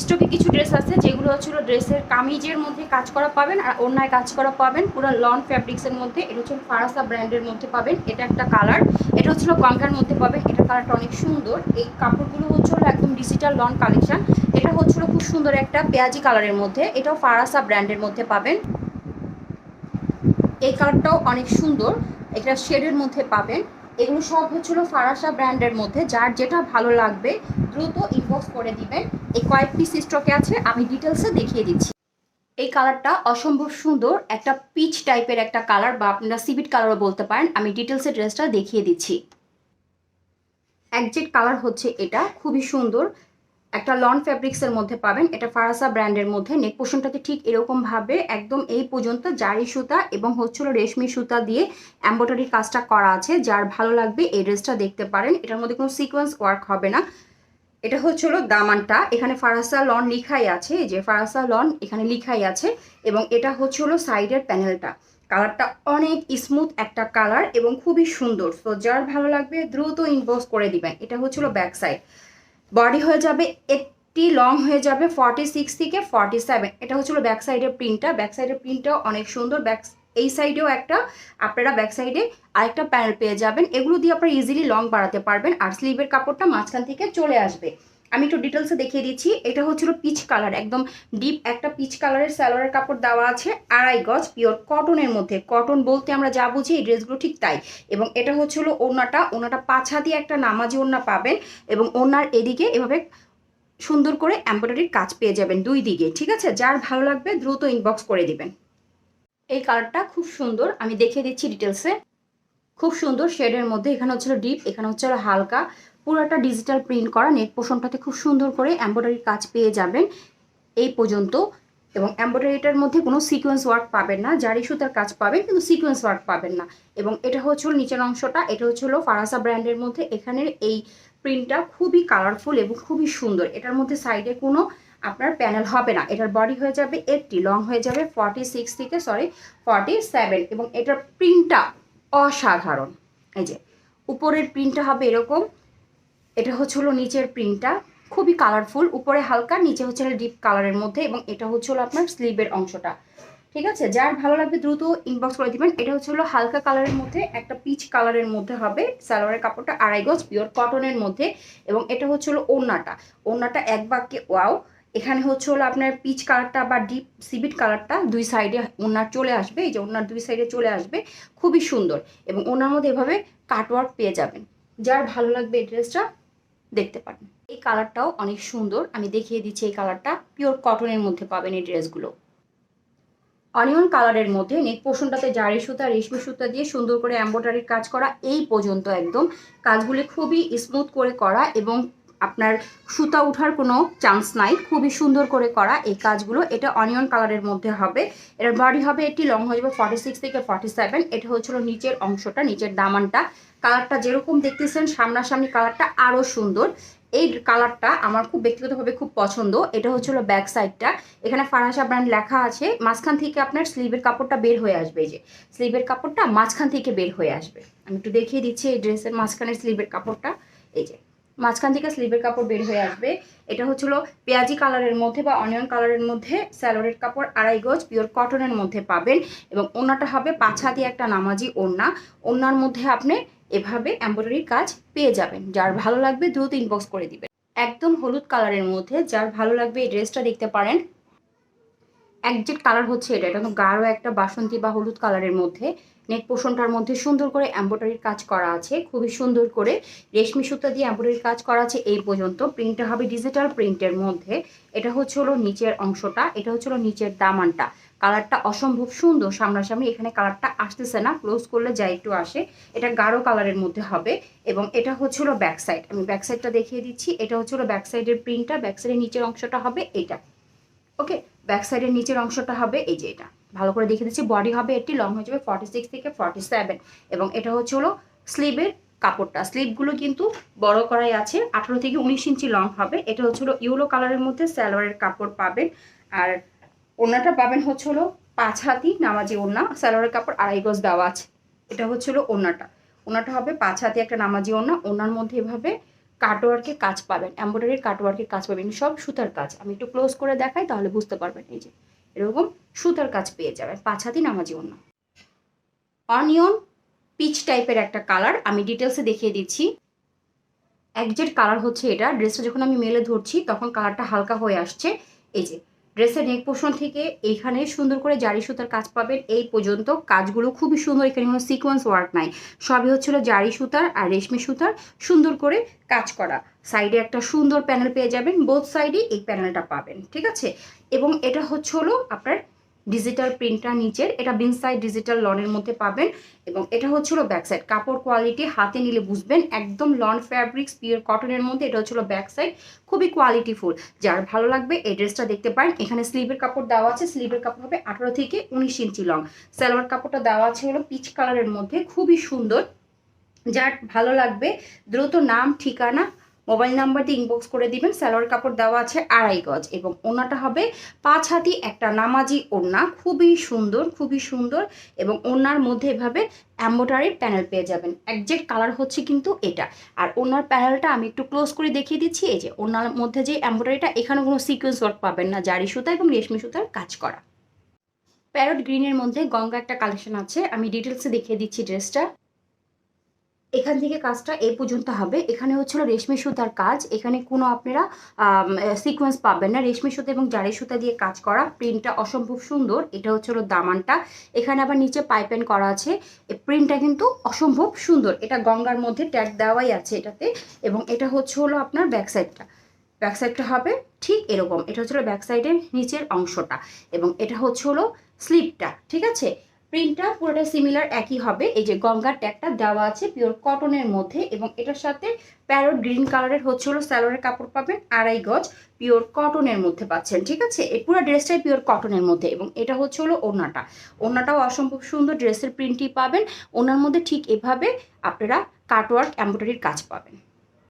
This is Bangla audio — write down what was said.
স্টকে কিছু ড্রেস আছে যেগুলো হচ্ছিল ড্রেসের কামিজের মধ্যে কাজ করা পাবেন আর অন্যায় কাজ করা পাবেন পুরো লন ফ্যাব্রিক্সের মধ্যে। এটা হচ্ছে ফারাসা ব্র্যান্ডের মধ্যে পাবেন। এটা একটা কালার, এটা হচ্ছিল গঙ্গার মধ্যে পাবেন। এটা কালারটা অনেক সুন্দর। এই কাপড়গুলো হচ্ছিল একদম ডিজিটাল লন কালেকশন। এটা হচ্ছিল খুব সুন্দর একটা পেঁয়াজি কালারের মধ্যে, এটাও ফারাসা ব্র্যান্ডের মধ্যে পাবেন। এই কালারটাও অনেক সুন্দর, এটা শেডের মধ্যে পাবেন। এগুলো সব হচ্ছিল ফারাসা ব্র্যান্ডের মধ্যে। যার যেটা ভালো লাগবে দ্রুত ইনবক্স করে দিবেন। এই কয়েক পিস স্টকে আছে, আমি ডিটেলসে দেখিয়ে দিচ্ছি। এই কালারটা অসম্ভব সুন্দর, একটা পিচ টাইপের একটা কালার, বা আপনারা সিভিট কালারও বলতে পারেন। আমি ডিটেলসে ড্রেসটা দেখিয়ে দিচ্ছি। একজেক্ট কালার হচ্ছে এটা, খুবই সুন্দর একটা লন ফ্যাব্রিক্সের মধ্যে পাবেন। এটা ফারাসা ব্র্যান্ডের মধ্যে। নেক পোর্শনটাতে ঠিক এরকমভাবে একদম এই পর্যন্ত জারি সুতা এবং হচ্ছিল রেশমি সুতা দিয়ে এমব্রয়ডারি কাজটা করা আছে। যার ভালো লাগবে এই ড্রেসটা দেখতে পারেন। এটার মধ্যে কোনো সিকোয়েন্স ওয়ার্ক হবে না। এটা হচ্ছিল দামানটা, এখানে ফারাসা লন লিখাই আছে, এই যে ফারাসা লন এখানে লিখাই আছে। এবং এটা হচ্ছিল সাইডের প্যানেলটা। কালারটা অনেক স্মুথ একটা কালার এবং খুবই সুন্দর। তো যার ভালো লাগবে দ্রুত ইনবক্স করে দিবেন। এটা হচ্ছিল ব্যাক সাইড। বডি হয়ে যাবে 80, লং হয়ে যাবে 46 থেকে 47। এটা হচ্ছিল ব্যাক সাইডের প্রিন্টটা। ব্যাক সাইডের প্রিন্টটাও অনেক সুন্দর। এই সাইডেও একটা আপনারা ব্যাক সাইডে আরেকটা প্যানেল পেয়ে যাবেন। এগুলো দিয়ে আপনারা ইজিলি লং বাড়াতে পারবেন। আর স্লিভের কাপড়টা মাঝখান থেকে চলে আসবে। আমি একটু ডিটেলসে দেখিয়ে দিচ্ছি। এটা হচ্ছিল পিচ কালার, একদম ডিপ একটা পিচ কালারের সালোয়ারের কাপড় দেওয়া আছে 2.5 গজ পিওর কটনের মধ্যে। কটন বলতে আমরা যা বুঝি এই ড্রেসগুলো ঠিক তাই। এবং এটা হচ্ছিল ওনাটা 5 হাতি একটা নামাজি ওড়না পাবেন। এবং ওনার এদিকে এভাবে সুন্দর করে এমব্রয়ডারির কাজ পেয়ে যাবেন দুই দিকে। ঠিক আছে, যার ভালো লাগবে দ্রুত ইনবক্স করে দিবেন। এই কালারটা খুব সুন্দর, আমি দেখিয়ে দিচ্ছি ডিটেলসে। খুব সুন্দর শেডের মধ্যে, এখানে হচ্ছিল ডিপ, এখানে হচ্ছিল হালকা, পুরোটা ডিজিটাল প্রিন্ট করা। নেক পোর্শনটাতে খুব সুন্দর করে এমব্রয়ডারির কাজ পেয়ে যাবেন এই পর্যন্ত। এবং এমব্রয়ডারিটার মধ্যে কোনো সিকোয়েন্স ওয়ার্ক পাবেন না, জারি সুতার কাজ পাবেন কিন্তু সিকোয়েন্স ওয়ার্ক পাবেন না। এবং এটা হচ্ছিল নিচের অংশটা, এটা হচ্ছিল ফারাসা ব্র্যান্ডের মধ্যে। এখানের এই প্রিন্টটা খুবই কালারফুল এবং খুবই সুন্দর। এটার মধ্যে সাইডে কোনো আপনার প্যানেল হবে না। এটার বডি হয়ে যাবে 80, লং হয়ে যাবে 46 থেকে 47। এবং এটার প্রিন্টটা অসাধারণ। এই যে উপরের প্রিন্টটা হবে এরকম, এটা হচ্ছিল নিচের প্রিন্টটা খুবই কালারফুল, উপরে হালকা, নিচে হচ্ছে ডিপ কালারের মধ্যে। এবং এটা হচ্ছিল আপনার স্লিভের অংশটা। ঠিক আছে, যার ভালো লাগবে দ্রুত ইনবক্স করে দিবেন। এটা হচ্ছিল হালকা কালারের মধ্যে, একটা পিচ কালারের মধ্যে হবে। সালোয়ারের কাপড়টা 2.5 গজ পিওর কটনের মধ্যে। এবং এটা হচ্ছিল ওড়নাটা এক বাক্যে ওয়াও। এখানে হচ্ছে হলো আপনার পিচ কালারটা বা ডিপ সিভিট কালারটা দুই সাইডে ওড়নার চলে আসবে। এই যে ওড়নার দুই সাইডে চলে আসবে, খুবই সুন্দর। এবং ওড়নার মধ্যে এভাবে কাটওয়ার্ক পেয়ে যাবেন। যার ভালো লাগবে এই ড্রেসটা দেখতে পারেন। এই কালারটাও অনেক সুন্দর, আমি দেখিয়ে দিচ্ছি। এই কালারটা পিওর কটনের মধ্যে পাবেন এই ড্রেসগুলো। অনিয়ন কালারের মধ্যে নেক পোর্শনটাতে জারি সুতা রেশমি সুতা দিয়ে সুন্দর করে এমব্রয়ডারির কাজ করা এই পর্যন্ত। একদম কাজগুলি খুবই স্মুথ করে করা এবং আপনার সুতা ওঠার কোনো চান্স নাই, খুবই সুন্দর করে করা এই কাজগুলো। এটা অনিয়ন কালারের মধ্যে হবে। এটার বডি হবে এটি, লং হয়ে যাবে 46 থেকে 47। এটা হচ্ছিল নিচের অংশটা, নিচের দামানটা। কালারটা যেরকম দেখতেছেন সামনাসামনি কালারটা আরও সুন্দর। এই কালারটা আমার খুব ব্যক্তিগতভাবে খুব পছন্দ। এটা হচ্ছিল ব্যাক সাইডটা, এখানে ফারাসা ব্র্যান্ড লেখা আছে। মাঝখান থেকে আপনার স্লিভের কাপড়টা বের হয়ে আসবে। এই যে স্লিভের কাপড়টা মাঝখান থেকে বের হয়ে আসবে। আমি একটু দেখিয়ে দিচ্ছি এই ড্রেসের মাঝখানের স্লিভের কাপড়টা। এই যে মাঝখান থেকে স্লিভের কাপড় বের হয়ে আসবে। এটা হচ্ছিল পেঁয়াজি কালারের মধ্যে বা অনিয়ন কালারের মধ্যে। সালোয়ারের কাপড় 2.5 গজ পিওর কটনের মধ্যে পাবেন। এবং ওড়নাটা হবে 5 হাতি একটা নামাজি ওড়না। ওড়নার মধ্যে আপনি এভাবে এমব্রয়ডারির কাজ পেয়ে যাবেন। যার ভালো লাগবে দ্রুত ইনবক্স করে দিবেন। একদম হলুদ কালারের মধ্যে, যার ভালো লাগবে এই ড্রেসটা দেখতে পারেন। একজেক্ট কালার হচ্ছে এটা, এটা গাঢ় একটা বাসন্তী বা হলুদ কালারের মধ্যে। নেক পোর্শনটার মধ্যে সুন্দর করে এমব্রয়ডারির কাজ করা আছে, খুবই সুন্দর করে রেশমি সুতা দিয়ে এমব্রয়ডারির কাজ করা আছে এই পর্যন্ত। প্রিন্টটা হবে ডিজিটাল প্রিন্টের মধ্যে। এটা হচ্ছে হলো নিচের অংশটা, এটা হচ্ছে হলো নিচের দামানটা। কালারটা অসম্ভব সুন্দর। সামনাসামনি এখানে কালারটা আসতেছে না, ক্লোজ করলে যা একটু আসে। এটা গাঢ় কালারের মধ্যে হবে। এবং এটা হচ্ছে হলো ব্যাক সাইড, আমি ব্যাক সাইডটা দেখিয়ে দিচ্ছি। এটা হচ্ছে হলো ব্যাক সাইডের প্রিন্টটা। ব্যাক সাইডের নিচের অংশটা হবে এইটা। ওকে, ব্যাক সাইডের নিচের অংশটা হবে এই যে এটা, ভালো করে দেখে দিচ্ছি। বডি হবে এটি, লং হয়ে যাবে 46 থেকে 47। এবং এটা হচ্ছে হলো স্লিভের কাপড়টা। স্লিভগুলো কিন্তু বড় করাই আছে, 18 থেকে 19 ইঞ্চি লং হবে। এটা হচ্ছে হলো ইয়েলো কালারের মধ্যে সালোয়ারের কাপড় পাবেন। আর ওড়নাটা পাবেন হচ্ছে হলো 5 হাতি নামাজি ওড়না। সালোয়ারের কাপড় 2.5 গজ দেওয়া আছে। এটা হচ্ছে হলো ওড়নাটা হবে 5 হাতি একটা নামাজি ওড়না। ওড়নার মধ্যে এভাবে কাটওয়ার্কের কাজ পাবেন, এমব্রয়ডারির কাটওয়ার্কের কাজ পাবেন, সব সুতার কাজ। আমি একটু ক্লোজ করে দেখাই তাহলে বুঝতে পারবেন। এই যে এরকম সুতার কাজ পেয়ে যাবেন, 5 হাতি নামাজি ওড়না। অনিয়ন পিচ টাইপের একটা কালার, আমি ডিটেলসে দেখিয়ে দিচ্ছি। একজেক্ট কালার হচ্ছে এটা। ড্রেসটা যখন আমি মেলে ধরছি তখন কালারটা হালকা হয়ে আসছে। এই যে ড্রেসের নেক পোর্শন থেকে এইখানে সুন্দর করে জারি সুতার কাজ পাবেন এই পর্যন্ত। কাজগুলো খুবই সুন্দর, এখানে কোনো সিকোয়েন্স ওয়ার্ক নাই, সবই হচ্ছিল জারি সুতার আর রেশমি সুতার সুন্দর করে কাজ করা। সাইডে একটা সুন্দর প্যানেল পেয়ে যাবেন, বোথ সাইডে এই প্যানেলটা পাবেন, ঠিক আছে। এবং এটা হচ্ছে হলো আপনার ডিজিটাল প্রিন্টটা নিচের, এটা বিন সাইড ডিজিটাল লনের মধ্যে পাবেন। এবং এটা হচ্ছিল ব্যাক সাইড, কাপড় কোয়ালিটি হাতে নিলে বুঝবেন, একদম লন ফ্যাব্রিক্স পিওর কটনের মধ্যে। এটা হচ্ছিল ব্যাক সাইড, খুবই কোয়ালিটিফুল। যার ভালো লাগবে এই ড্রেসটা দেখতে পারেন। এখানে স্লিভের কাপড় দেওয়া আছে, স্লিভের কাপড় হবে 18 থেকে 19 ইঞ্চি লং। সালোয়ার কাপড়টা দেওয়া আছে হলো পিচ কালারের মধ্যে, খুবই সুন্দর। যার ভালো লাগবে দ্রুত নাম, ঠিকানা, মোবাইল নাম্বার দিয়ে ইনবক্স করে দিবেন। সালোয়ার কাপড় দেওয়া আছে 2.5 গজ এবং ওড়নাটা হবে 5 হাতি একটা নামাজি ওড়না, খুবই সুন্দর, খুবই সুন্দর। এবং ওড়নার মধ্যে এভাবে এমব্রয়ডারির প্যানেল পেয়ে যাবেন। একজ্যাক্ট কালার হচ্ছে কিন্তু এটা। আর ওড়নার প্যানেলটা আমি একটু ক্লোজ করে দেখিয়ে দিচ্ছি। এই যে ওড়নার মধ্যে যে এমব্রয়ডারিটা, এখানে কোনো সিকোয়েন্স ওয়ার্ক পাবেন না, জারি সুতা এবং রেশমি সুতার কাজ করা। প্যারট গ্রিনের মধ্যে গঙ্গা একটা কালেকশন আছে, আমি ডিটেলসে দেখিয়ে দিচ্ছি ড্রেসটা। এখান থেকে কাজটা এই পর্যন্ত হবে। এখানে হচ্ছিল রেশমি সুতার কাজ, এখানে কোনো আপনারা সিকোয়েন্স পাবেন না, রেশমি সুতা এবং জারি সুতা দিয়ে কাজ করা। প্রিন্টটা অসম্ভব সুন্দর। এটা হচ্ছিল দামানটা, এখানে আবার নিচে পাইপেন করা আছে। এই প্রিন্টটা কিন্তু অসম্ভব সুন্দর। এটা গঙ্গার মধ্যে ট্যাগ দেওয়াই আছে এটাতে। এবং এটা হচ্ছে হলো আপনার ব্যাক সাইডটা, ব্যাক সাইডটা হবে ঠিক এরকম। এটা হচ্ছিল ব্যাক সাইডের নিচের অংশটা এবং এটা হচ্ছে হলো স্লিপটা, ঠিক আছে। প্রিন্টটা পুরোটা সিমিলার একই হবে। এই যে গঙ্গার ট্যাগটা দেওয়া আছে পিওর কটনের মধ্যে এবং এটার সাথে প্যারট গ্রিন কালারের হচ্ছে হলো সালোয়ারের কাপড় পাবেন 2.5 গজ, পিওর কটনের মধ্যে পাচ্ছেন, ঠিক আছে। এই পুরো ড্রেসটাই পিওর কটনের মধ্যে। এবং এটা হচ্ছে হলো ওড়নাটা, ওড়নাটাও অসম্ভব সুন্দর, ড্রেসের প্রিন্টই পাবেন। ওড়নার মধ্যে ঠিক এভাবে আপনারা কাটওয়ার্ক এমব্রয়ডারির কাজ পাবেন।